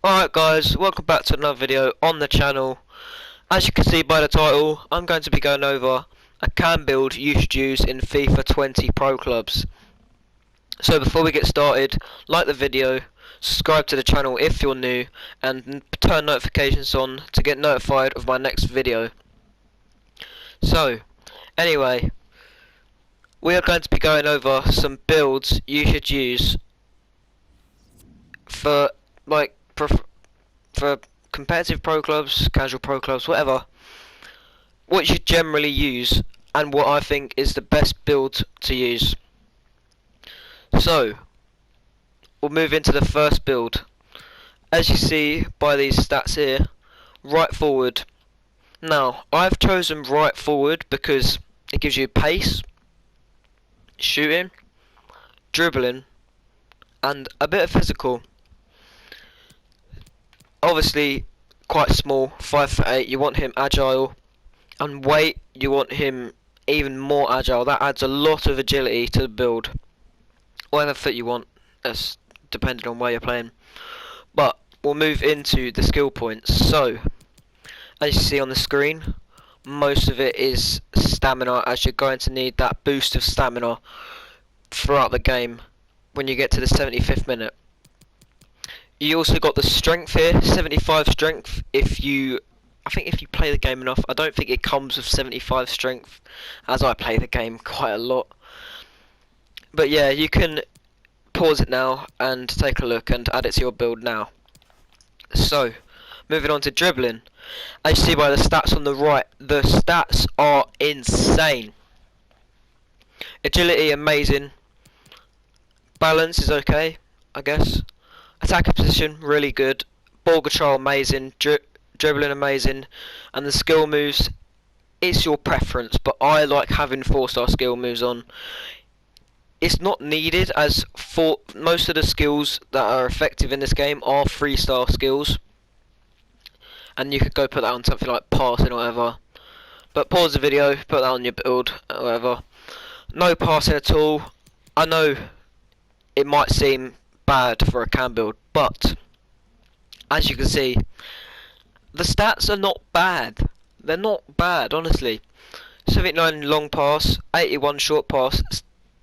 Alright guys, welcome back to another video on the channel. As you can see by the title, I'm going to be going over a cam build you should use in FIFA 20 Pro Clubs. So before we get started, like the video, subscribe to the channel if you're new, and turn notifications on to get notified of my next video. So, anyway, we are going to be going over some builds you should use for for competitive pro clubs, casual pro clubs, whatever, what you generally use and what I think is the best build to use. So, we'll move into the first build. As you see by these stats here, right forward. Now, I've chosen right forward because it gives you pace, shooting, dribbling, and a bit of physical. Obviously, quite small, 5'8", you want him agile, and weight, you want him even more agile. That adds a lot of agility to the build. Whatever foot you want, that's depending on where you're playing. But we'll move into the skill points. So, as you see on the screen, most of it is stamina, as you're going to need that boost of stamina throughout the game when you get to the 75th minute. You also got the strength here, 75 strength. I think if you play the game enough, I don't think it comes with 75 strength, as I play the game quite a lot. But yeah, you can pause it now and take a look and add it to your build now. So, moving on to dribbling. As you see by the stats on the right, the stats are insane. Agility, amazing. Balance is okay, I guess. Attacker position, really good. Ball control, amazing. Dribbling, amazing. And the skill moves, it's your preference, but I like having 4-star skill moves on. It's not needed, as for most of the skills that are effective in this game are 3-star skills. And you could go put that on something like passing or whatever. But pause the video, put that on your build or whatever. No passing at all. I know it might seem bad for a cam build, but as you can see, the stats are not bad. They're not bad, honestly. 79 long pass, 81 short pass.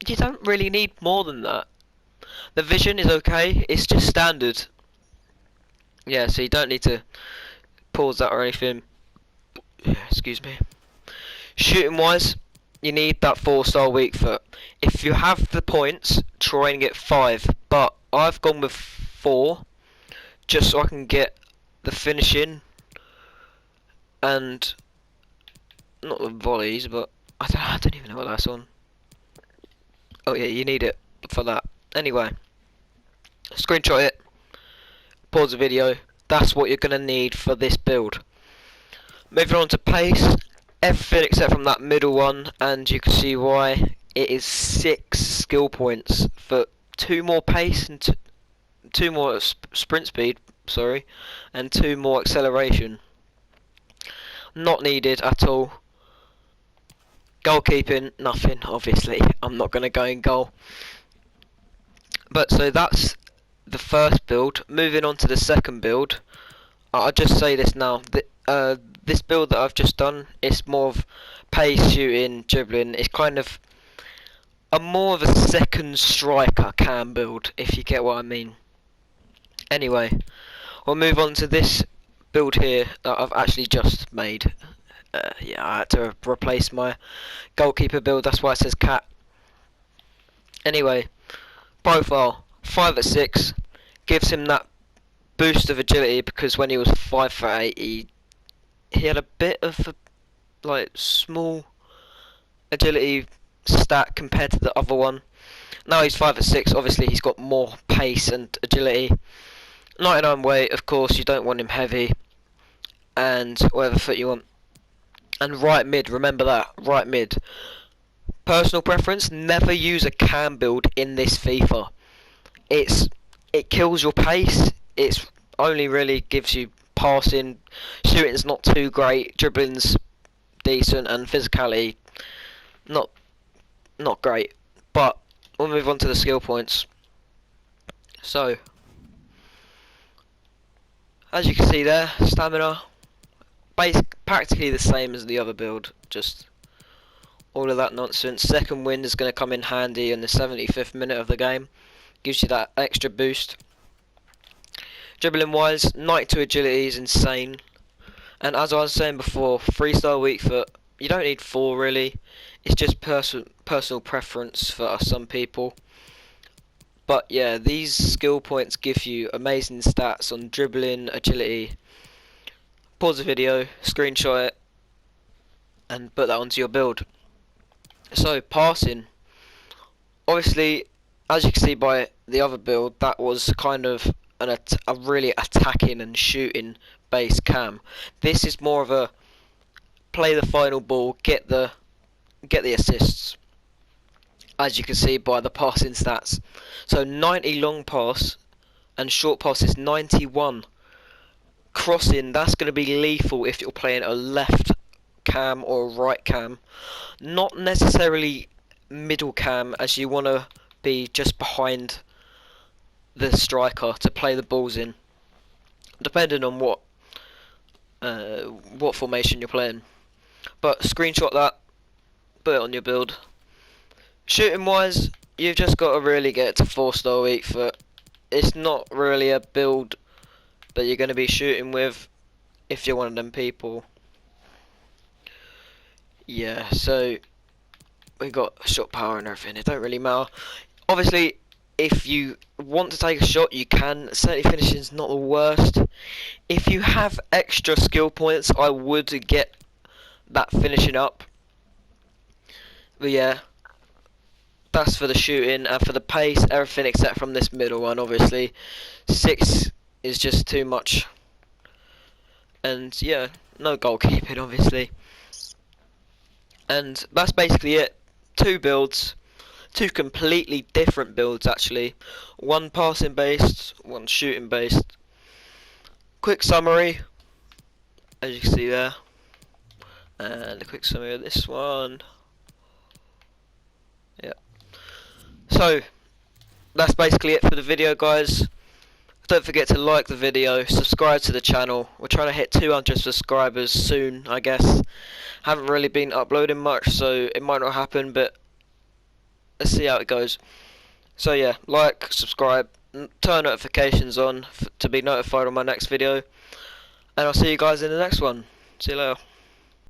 You don't really need more than that. The vision is okay, it's just standard. Yeah, so you don't need to pause that or anything. Excuse me. Shooting wise, you need that 4-star weak foot. If you have the points, try and get 5. But I've gone with 4, just so I can get the finishing and not the volleys, but I don't even know what that's on. Oh yeah, you need it for that. Anyway, screenshot it, pause the video. That's what you're gonna need for this build. Moving on to pace, everything except from that middle one, and you can see why. It is 6 skill points for 2 more pace and 2 more sprint speed, sorry, and 2 more acceleration. Not needed at all. Goalkeeping, nothing, obviously. I'm not going to go in goal. But so that's the first build. Moving on to the second build. I'll just say this now. This build that I've just done is more of pace, shooting, dribbling. It's kind of more of a second striker cam build, if you get what I mean. Anyway, we'll move on to this build here that I've actually just made. Yeah, I had to replace my goalkeeper build, that's why it says cat. Anyway, profile 5'6", gives him that boost of agility, because when he was 5'8", he had a bit of a small agility stat compared to the other one. Now he's 5'6", obviously he's got more pace and agility. 99 weight, of course, you don't want him heavy, and whatever foot you want. And right mid, remember that, right mid. Personal preference, never use a cam build in this FIFA. It kills your pace, it's only really gives you passing, shooting's not too great, dribbling's decent, and physicality not great. But we'll move on to the skill points. So As you can see there, stamina, practically the same as the other build, just all of that nonsense. Second wind is going to come in handy in the 75th minute of the game, gives you that extra boost. Dribbling wise, 92 agility is insane, and as I was saying before, 3-star weak foot, you don't need 4 really, it's just personal preference for some people. But yeah, these skill points give you amazing stats on dribbling, agility. Pause the video, screenshot it, and put that onto your build. So passing, obviously, as you can see by the other build, that was kind of a really attacking and shooting based cam. This is more of a play the final ball, get the assists. As you can see by the passing stats, so 90 long pass and short pass is 91. Crossing, that's going to be lethal if you're playing a left cam or a right cam, not necessarily middle cam, as you want to be just behind the striker to play the balls in, depending on what formation you're playing. But screenshot that, put it on your build. Shooting wise, you've just got to really get to 4-star weak foot. It's not really a build that you're going to be shooting with if you're one of them people. Yeah, so we got shot power and everything, it don't really matter. Obviously, if you want to take a shot, you can. 70 finishing is not the worst. If you have extra skill points, I would get that finishing up. But yeah, that's for the shooting, and for the pace, everything except from this middle one, obviously. 6 is just too much. And yeah, no goalkeeping, obviously. And that's basically it. 2 builds. 2 completely different builds, actually. One passing based, one shooting based. Quick summary, as you can see there. And a quick summary of this one. Yeah. So, that's basically it for the video, guys. Don't forget to like the video, subscribe to the channel. We're trying to hit 200 subscribers soon, I guess. Haven't really been uploading much, so it might not happen, but let's see how it goes. So yeah, like, subscribe, turn notifications on to be notified on my next video. And I'll see you guys in the next one. See you later.